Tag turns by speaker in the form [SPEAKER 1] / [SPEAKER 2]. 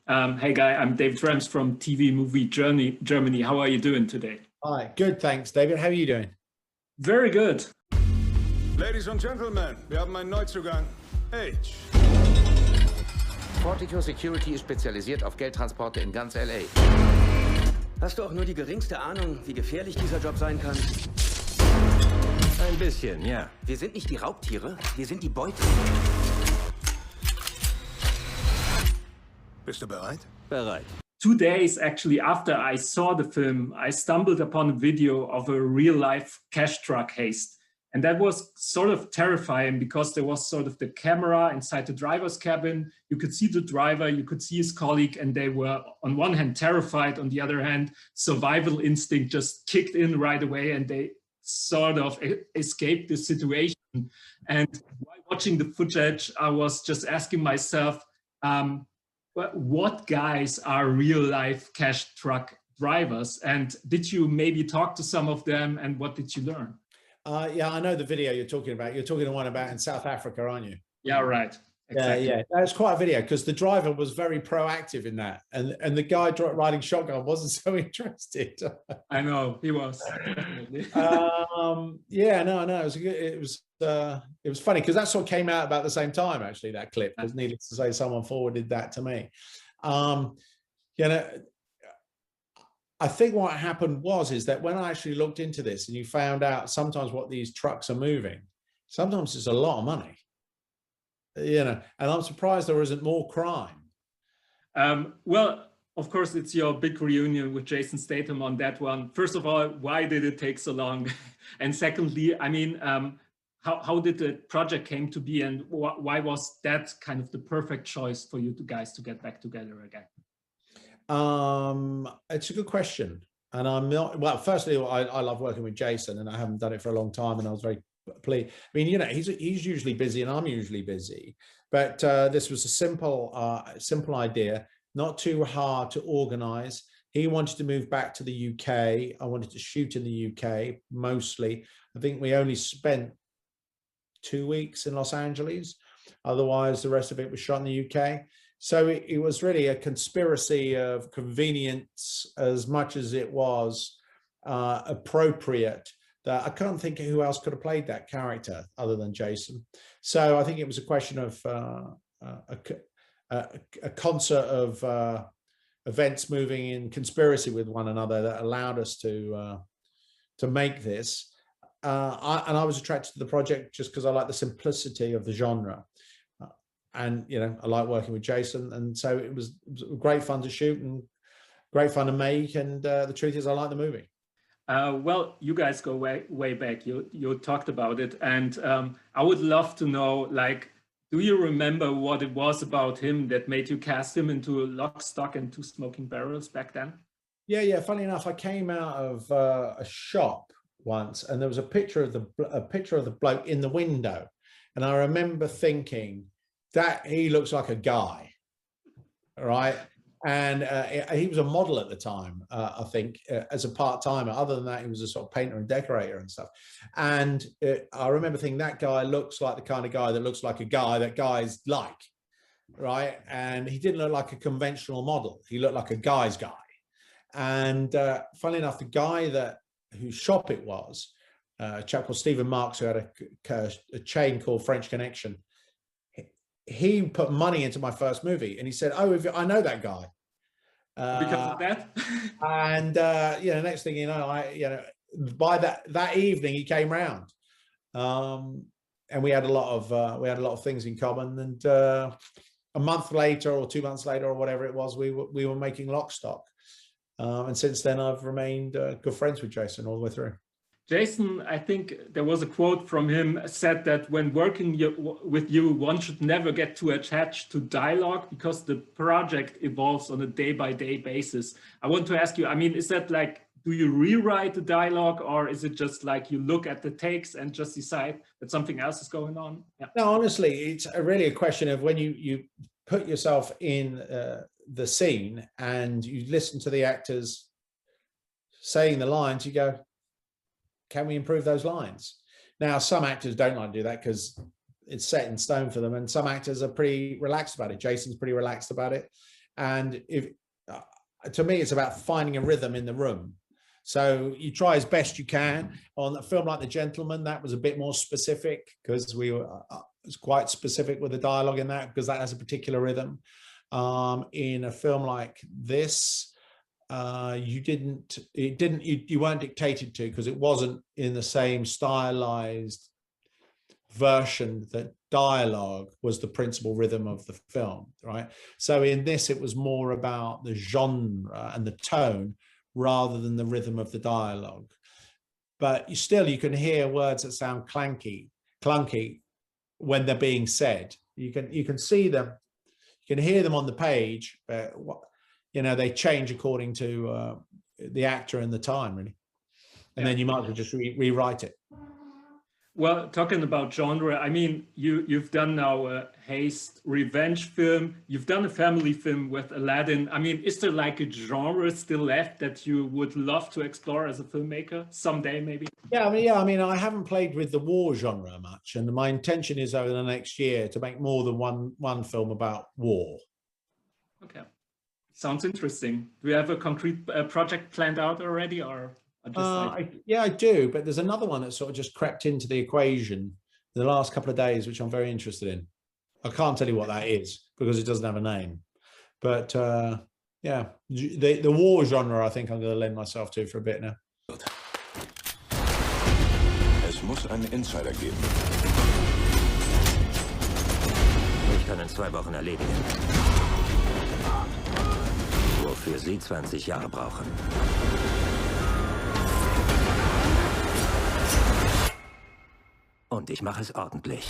[SPEAKER 1] Hey Guy, I'm David Rams from TV Movie Journey, Germany. How are you doing today?
[SPEAKER 2] Hi, good, thanks, David. How are you doing?
[SPEAKER 1] Very good.
[SPEAKER 3] Ladies and Gentlemen, wir haben einen Neuzugang. H.
[SPEAKER 4] Portico Security ist spezialisiert auf Geldtransporte in ganz LA.
[SPEAKER 5] Hast du auch nur die geringste Ahnung, wie gefährlich dieser Job sein kann?
[SPEAKER 4] Ein bisschen, ja.
[SPEAKER 5] Wir sind nicht die Raubtiere, wir sind die Beute.
[SPEAKER 3] Bist du bereit?
[SPEAKER 4] Bereit.
[SPEAKER 1] 2 days actually after I saw the film, I stumbled upon a video of a real-life cash truck heist. And that was sort of terrifying because there was sort of the camera inside the driver's cabin. You could see the driver, you could see his colleague, and they were on one hand terrified, on the other hand, survival instinct just kicked in right away and they sort of escaped the situation. And while watching the footage, I was just asking myself, what guys are real-life cash truck drivers? And did you maybe talk to some of them, and what did you learn?
[SPEAKER 2] Yeah, I know the video you're talking about. You're talking the one about in South Africa, aren't you?
[SPEAKER 1] Yeah, right. Exactly.
[SPEAKER 2] Yeah. That's quite a video because the driver was very proactive in that, and the guy riding shotgun wasn't so interested.
[SPEAKER 1] I know he was.
[SPEAKER 2] Yeah, no, it was funny because that sort of came out about the same time. Actually, that clip, because needless to say, someone forwarded that to me. You know, I think what happened is that when I actually looked into this and you found out sometimes what these trucks are moving, sometimes it's a lot of money. You know, and I'm surprised there isn't more crime.
[SPEAKER 1] Well, of course, it's your big reunion with Jason Statham on that one. First of all, why did it take so long? And secondly, I mean, how did the project came to be, and why was that kind of the perfect choice for you guys to get back together again?
[SPEAKER 2] It's a good question. And I'm not, well, firstly, I love working with Jason, and I haven't done it for a long time, and I was very pleased. I mean, you know, he's usually busy and I'm usually busy, but this was a simple idea, not too hard to organize. He wanted to move back to the UK. I wanted to shoot in the UK mostly. I think we only spent 2 weeks in Los Angeles. Otherwise, the rest of it was shot in the UK. So it was really a conspiracy of convenience as much as it was appropriate. That I can't think of who else could have played that character other than Jason. So I think it was a question of a concert of events moving in conspiracy with one another that allowed us to make this. And I was attracted to the project just because I like the simplicity of the genre. And, you know, I like working with Jason. And so it was great fun to shoot and great fun to make. And the truth is, I like the movie.
[SPEAKER 1] Well, you guys go way back. You talked about it. And I would love to know, like, do you remember what it was about him that made you cast him into Lock, Stock and Two Smoking Barrels back then? Yeah.
[SPEAKER 2] Funny enough, I came out of a shop once and there was a picture of the bloke in the window. And I remember thinking that he looks like a guy, right? And he was a model at the time, I think, as a part-timer. Other than that, he was a sort of painter and decorator and stuff. And I remember thinking that guy looks like the kind of guy that looks like a guy that guys like, right? And he didn't look like a conventional model. He looked like a guy's guy. And funnily enough, the guy whose shop it was, a chap called Stephen Marks, who had a chain called French Connection, he put money into my first movie, and he said, "Oh, I know that guy."
[SPEAKER 1] Because of that.
[SPEAKER 2] And you know, next thing you know, by that evening he came round, and we had a lot of things in common. And a month later, or 2 months later, or whatever it was, we were making Lock, Stock, and since then I've remained good friends with Jason all the way through.
[SPEAKER 1] Jason, I think there was a quote from him, said that when working with you, one should never get too attached to dialogue because the project evolves on a day-by-day basis. I want to ask you, I mean, is that like, do you rewrite the dialogue, or is it just like you look at the takes and just decide that something else is going on? Yeah.
[SPEAKER 2] No, honestly, it's really a question of when you put yourself in the scene and you listen to the actors saying the lines, you go, can we improve those lines? Now, some actors don't like to do that because it's set in stone for them, and some actors are pretty relaxed about it. Jason's pretty relaxed about it, And if to me, it's about finding a rhythm in the room. So you try as best you can. On a film like The Gentleman, that was a bit more specific because we were it's quite specific with the dialogue in that, because that has a particular rhythm. In a film like this, you weren't dictated to, because it wasn't in the same stylized version that dialogue was the principal rhythm of the film, right? So in this, it was more about the genre and the tone rather than the rhythm of the dialogue. But you can hear words that sound clunky when they're being said. You can see them, you can hear them on the page, but they change according to the actor and the time, really. And then you might as well just rewrite it.
[SPEAKER 1] Well, talking about genre, I mean, you've done now a heist revenge film. You've done a family film with Aladdin. I mean, is there like a genre still left that you would love to explore as a filmmaker someday, maybe?
[SPEAKER 2] Yeah, I mean, I haven't played with the war genre much, and my intention is over the next year to make more than one film about war.
[SPEAKER 1] Okay, sounds interesting. Do you have a concrete project planned out already, or?
[SPEAKER 2] I do, but there's another one that sort of just crept into the equation in the last couple of days, which I'm very interested in. I can't tell you what that is because it doesn't have a name, but yeah, the war genre I think I'm going to lend myself to for a bit now.
[SPEAKER 3] Es muss einen Insider geben.
[SPEAKER 4] Ich kann in 2 Wochen erledigen. Wofür Sie 20 Jahre brauchen. Und ich mache es ordentlich.